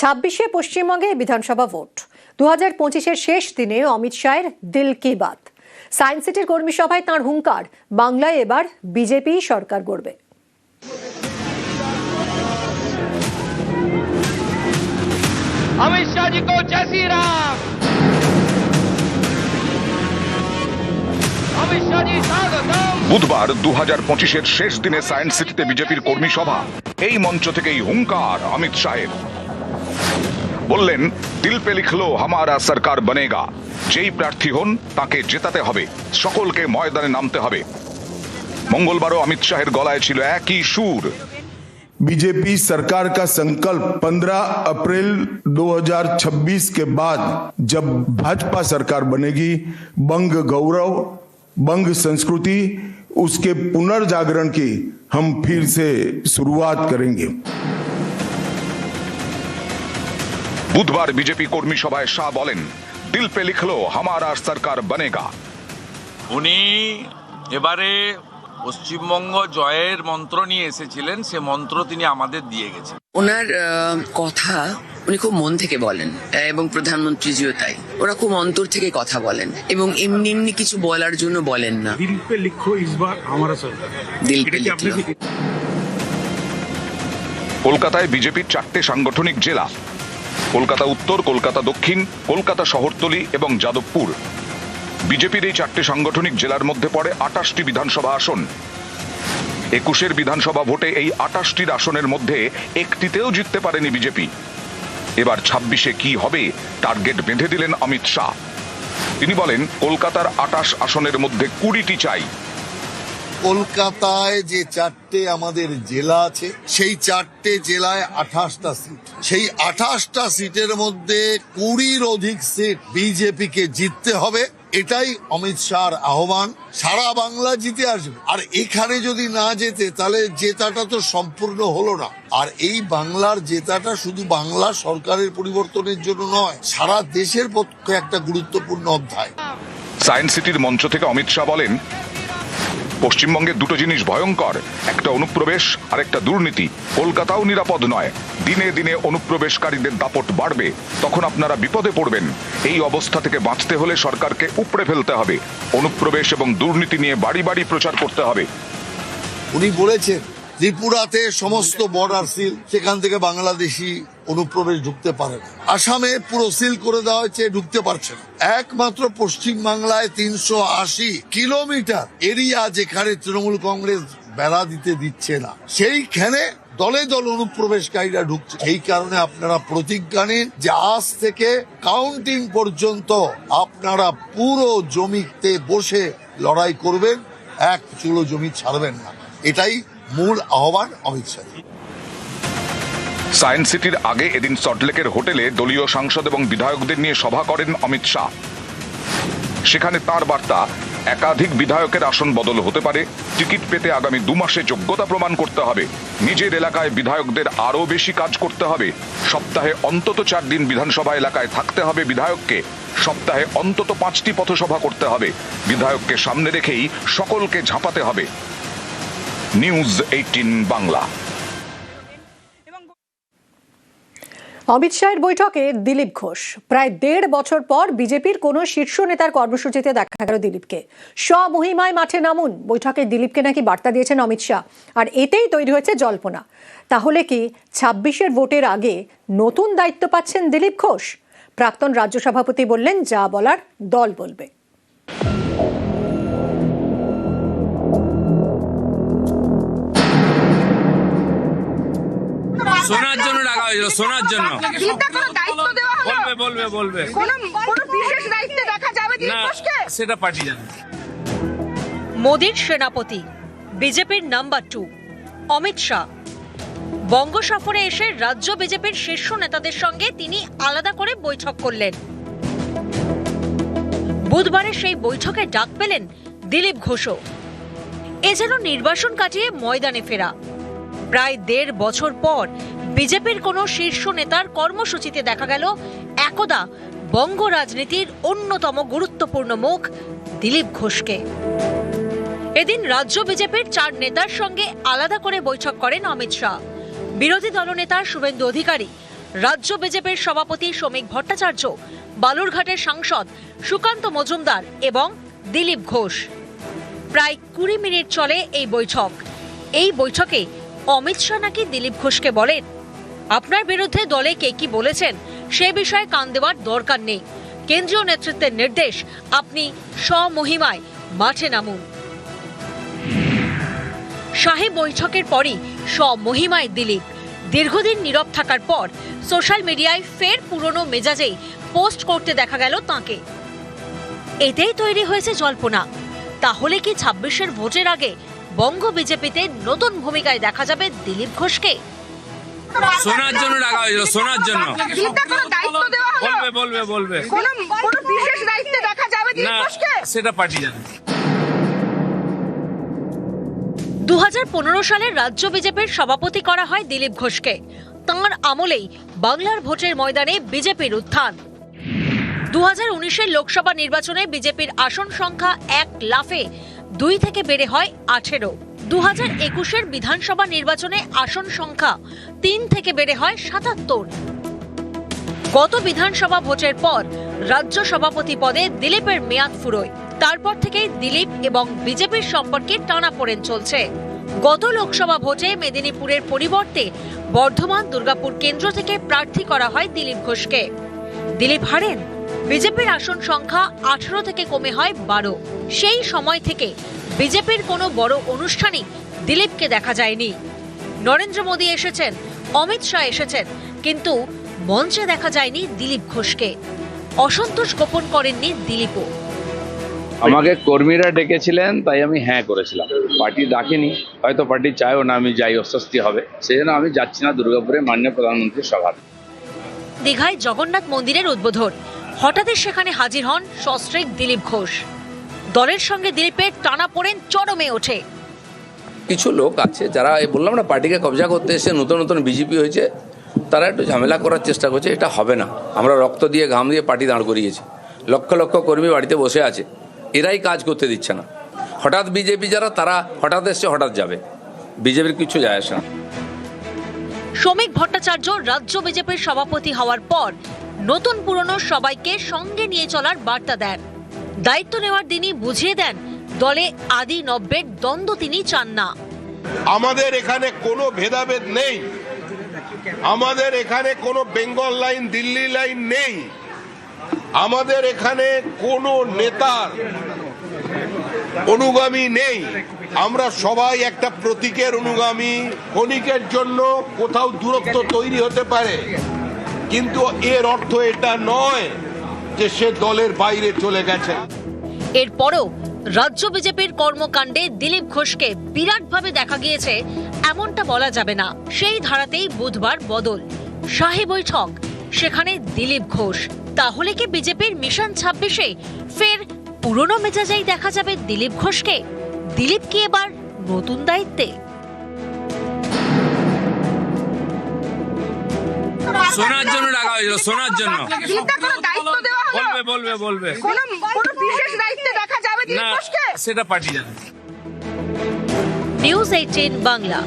ছাব্বিশে পশ্চিমবঙ্গে বিধানসভা ভোট 2025-এর শেষ দিনে অমিত শাহের দিল কি বাত। সায়েন্স সিটির কর্মী সভায় তাঁর হুঙ্কার, বাংলায় এবার বিজেপি সরকার গড়বে। अमित शाह जी को जय श्री राम। अमित शाह जी स्वागतम। বুধবার 2025-এর শেষ দিনে সায়েন্স সিটিতে বিজেপির কর্মী সভা। এই মঞ্চ থেকেই হুঙ্কার অমিত শাহের। বললেন, দিল পে লিখলো হামারা সরকার বনেগা। যেই প্রার্থী হন তাকে জেতাতে হবে, সকলকে ময়দানে নামতে হবে। মঙ্গলবারও অমিত শাহের গলায় ছিল একই সুর। बीजेपी सरकार का संकल्प 15 अप्रैल 2026 के बाद जब भाजपा सरकार बनेगी, बंग गौरव, बंग संस्कृति, उसके पुनर्जागरण की हम फिर से शुरुआत करेंगे। বুধবার বিজেপি কর্মী সভায় শাহ বলেন, দিল পে লিখলো হামারা সরকার বনেগা। উনি এবারে পশ্চিমবঙ্গ জয়ের মন্ত্র নিয়ে এসেছিলেন, সে মন্ত্র তিনি আমাদের দিয়ে গেছেন। ওনার কথা উনি খুব মন থেকে বলেন এবং প্রধানমন্ত্রীজিও তাই। ওরা খুব অন্তর থেকে কথা বলেন এবং এমনি এমনি কিছু বলার জন্য বলেন না। দিল পে লিখো ইস বার হামারা সরকার। দিল পে লিখো। কলকাতায় বিজেপির 4টে সাংগঠনিক জেলা, কলকাতা উত্তর, কলকাতা দক্ষিণ, কলকাতা শহরতলি এবং যাদবপুর। বিজেপির এই 4টে সাংগঠনিক জেলার মধ্যে পড়ে 28টি বিধানসভা আসন। 21-এর বিধানসভা ভোটে এই 28টির আসনের মধ্যে একটিতেও জিততে পারেনি বিজেপি। এবার 26-এ কি হবে টার্গেট বেঁধে দিলেন অমিত শাহ। তিনি বলেন, কলকাতার 28 আসনের মধ্যে 20টি চাই। কলকাতায় যে 4টে আমাদের জেলা আছে, সেই 4টে জেলায় 28টা সিট। সেই 28টা সিটের মধ্যে 20-র অধিক সিট বিজেপিকে জিততে হবে। এটাই অমিত শাহর আহ্বান। সারা বাংলা জিতে আসবে, আর এখানে যদি না জেতে তাহলে জেতাটা তো সম্পূর্ণ হলো না। আর এই বাংলার জেতাটা শুধু বাংলা সরকারের পরিবর্তনের জন্য নয়, সারা দেশের পক্ষে একটা গুরুত্বপূর্ণ অধ্যায়। সায়েন্স সিটির মঞ্চ থেকে অমিত শাহ বলেন, পশ্চিমবঙ্গে দুটো জিনিস ভয়ঙ্কর, একটা অনুপ্রবেশ আর একটা দুর্নীতি। কলকাতাও নিরাপদ নয়। দিনে দিনে অনুপ্রবেশকারীদের দাপট বাড়বে, তখন আপনারা বিপদে পড়বেন। এই অবস্থা থেকে বাঁচতে হলে সরকারকে উপড়ে ফেলতে হবে। অনুপ্রবেশ এবং দুর্নীতি নিয়ে বাড়ি বাড়ি প্রচার করতে হবে। উনি বলেছেন, ত্রিপুরাতে সমস্ত বর্ডার সিল, সেখান থেকে বাংলাদেশি অনুপ্রবেশ ঢুকতে পারে না। আসামে পুরো সিল করে দেওয়া হয়েছে, ঢুকতে পারছে না। একমাত্র পশ্চিম বাংলায় 380 কিলোমিটার এরিয়া যেখানে তৃণমূল কংগ্রেস বেড়া দিতে দিচ্ছে না, সেইখানে দলে দল অনুপ্রবেশকারীরা ঢুকছে। এই কারণে আপনারা প্রতিজ্ঞা নিন যে আজ থেকে কাউন্টিং পর্যন্ত আপনারা পুরো জমিতে বসে লড়াই করবেন, এক চুলো জমি ছাড়বেন না। এটাই মূল আহ্বান অমিত শাহ। সায়েন্স সিটির আগে এদিন সল্টলেকের হোটেলে দলীয় সাংসদ এবং বিধায়কদের নিয়ে সভা করেন অমিত শাহ। সেখানে তার বার্তা, একাধিক বিধায়কের আসন বদল হতে পারে। টিকিট পেতে আগামী 2 মাসে যোগ্যতা প্রমাণ করতে হবে। নিজের এলাকায় বিধায়কদের আরো বেশি কাজ করতে হবে। সপ্তাহে অন্তত 4 দিন বিধানসভা এলাকায় থাকতে হবে বিধায়ককে। সপ্তাহে অন্তত 5টি পথসভা করতে হবে। বিধায়ককে সামনে রেখেই সকলকে ঝাঁপাতে হবে। নিউজ 18 বাংলা। অমিত শাহের বৈঠকে দিলীপ ঘোষ। প্রায় 1.5 বছর পর বিজেপির কোন শীর্ষ নেতার কর্মসূচিতে দেখা গেল দিলীপকে। স্বমহিমায় মাঠে নামুন বৈঠকে দিলীপকে নাকি বার্তা দিয়েছেন অমিত শাহ, আর এতেই তৈরি হয়েছে জল্পনা। তাহলে কি 26-এর ভোটের আগে নতুন দায়িত্ব পাচ্ছেন দিলীপ ঘোষ? প্রাক্তন রাজ্য সভাপতি বললেন, যা বলার দল বলবে। শোনার জন্য ডাকা হয়েছিল, শোনার জন্য। বলবে সেটা পার্টি জানে। মোদির সেনাপতি, বিজেপির নাম্বার 2 অমিত শাহ বঙ্গ সফরে এসে রাজ্য বিজেপির শীর্ষ নেতাদের সঙ্গে তিনি আলাদা করে বৈঠক করলেন। বুধবারে সেই বৈঠকে ডাক পেলেন দিলীপ ঘোষও। এ যেন নির্বাচন কাটিয়ে ময়দানে ফেরা। প্রায় 1.5 বছর পর বিজেপির কোন শীর্ষ নেতার কর্মসূচিতে দেখা গেল একদা বঙ্গ রাজনীতির অন্যতম গুরুত্বপূর্ণ মুখ দিলীপ ঘোষকে। এদিন রাজ্য বিজেপির 4 নেতার সঙ্গে আলাদা করে বৈঠক করেন অমিত শাহ। বিরোধী দলনেতা শুভেন্দু অধিকারী, রাজ্য বিজেপির সভাপতি শ্রমিক ভট্টাচার্য, বালুরঘাটের সাংসদ সুকান্ত মজুমদার এবং দিলীপ ঘোষ। প্রায় 20 মিনিট চলে এই বৈঠক। এই বৈঠকে অমিত শাহ নাকি দিলীপ ঘোষকে বলেন, আপনার বিরুদ্ধে দলে কে কি বলেছেন সে বিষয়ে কান দেওয়ার দরকার নেই। কেন্দ্রীয় নেতৃত্বের নির্দেশ, আপনি স্বমহিমায় মাঠে নামুন। শাহী বৈঠকের পরই স্বমহিমায় দিলীপ। দীর্ঘদিন নীরব থাকার পর সোশ্যাল মিডিয়ায় ফের পুরনো মেজাজেই পোস্ট করতে দেখা গেল তাঁকে। এতেই তৈরি হয়েছে জল্পনা, তাহলে কি 26-এর ভোটের আগে বঙ্গ বিজেপিতে নতুন ভূমিকায় দেখা যাবে দিলীপ ঘোষকে? শোনার জন্য ডাকা হয়েছিল, শোনার জন্য। বলবে কোনো বিশেষ দায়িত্বে দেখা যাবে দিলীপ ঘোষকে? সেটা পার্টি জানে। 2015 সালে রাজ্য বিজেপির সভাপতি করা হয় দিলীপ ঘোষকে। তাঁর আমলেই বাংলার ভোটের ময়দানে বিজেপির উত্থান। 2019-এর লোকসভা নির্বাচনে বিজেপির আসন সংখ্যা 1 লাফে 2 থেকে বেড়ে হয় 18। 2021-এর বিধানসভা নির্বাচনে আসন সংখ্যা 3 থেকে বেড়ে হয় 77। গত বিধানসভা ভোটের পর রাজ্য সভাপতি পদে দিলীপের মেয়াদ ফুরোয়। তারপর থেকেই দিলীপ এবং বিজেপির সম্পর্কে টানাপোড়েন চলছে। গত লোকসভা ভোটে মেদিনীপুরের পরিবর্তে বর্ধমান দুর্গাপুর কেন্দ্র থেকে প্রার্থী করা হয় দিলীপ ঘোষকে। দিলীপ হারেন। বিজেপির আসন সংখ্যা 18 থেকে কমে হয় 12। সেই সময় থেকে বিজেপির কোনো বড় অনুষ্ঠানই দিলীপকে দেখা যায়নি। নরেন্দ্র মোদী এসেছেন, অমিত শাহ এসেছেন, কিন্তু মঞ্চে দেখা যায়নি দিলীপ ঘোষকে। অসন্তোষ গোপন করেননি দিলীপও। আমাকে কর্মীরা ডেকেছিলেন, তাই আমি হ্যাঁ করেছিলাম। পার্টি ডাকেনি, হয়তো পার্টি চায়ও না আমি যাই, অস্বস্তি হবে, সেই জন্য আমি যাচ্ছি না দুর্গাপুরে মাননীয় প্রধানমন্ত্রীর সভা। দীঘায় জগন্নাথ মন্দিরের উদ্বোধন, হঠাৎই সেখানে হাজির হন সস্ত্রীক দিলীপ ঘোষ। দলের সঙ্গে দিলীপের টানাপোড়েন চরমে ওঠে। কিছু লোক আছে যারা, বললাম না, পার্টিকে কবজা করতে এসে নতুন নতুন বিজেপি হয়েছে, তারা একটু ঝামেলা করার চেষ্টা করছে। এটা হবে না। আমরা রক্ত দিয়ে ঘাম দিয়ে পার্টি দাঁড় করিয়েছি, লক্ষ লক্ষ কর্মী বাড়িতে বসে আছে, এরাই কাজ করতে দিচ্ছে না। হঠাৎ বিজেপি যারা, তারা হঠাৎ এসছে হঠাৎ যাবে, বিজেপির কিছু যায় আসে না। শ্রমিক ভট্টাচার্য রাজ্য বিজেপির সভাপতি হওয়ার পর নতুন পুরনো সবাইকে সঙ্গে নিয়ে চলার বার্তা দেন। দায়িত্ব নেওয়ার দিনই বুঝিয়ে দেন দলে আদি নব্যের দ্বন্দ্ব তিনি চান না। আমাদের এখানে কোনো ভেদাভেদ নেই, আমাদের এখানে কোনো বেঙ্গল লাইন দিল্লি লাইন নেই, আমাদের এখানে কোনো নেতার অনুগামী নেই। আমরা সবাই একটা প্রতীকের অনুগামী। ক্ষণিকের জন্য কোথাও দূরত্ব তৈরি হতে পারে, কিন্তু এর অর্থ এটা নয় যে সে দলের বাইরে চলে গেছে। এরপরও রাজ্য বিজেপির কর্মকাণ্ডে দিলীপ ঘোষকে বিরাটভাবে দেখা গিয়েছে এমনটা বলা যাবে না। সেই ধারাতেই বুধবার বদল। শাহী বৈঠক, সেখানে দিলীপ ঘোষ। তাহলে কি বিজেপির মিশন 26-এ ফের পুরনো মেজাজেই দেখা যাবে দিলীপ ঘোষকে? দিলীপ কি এবার নতুন দায়িত্বে? শোনার জন্য ডাকা হয়েছিল, শোনার জন্য। কোনো দায়িত্ব দেওয়া হলো? বলবে কোনো বিশেষ দায়িত্বে দেখা যাবে দিলীপ ঘোষকে? সেটা পার্টি জানে। নিউজ 18 বাংলা।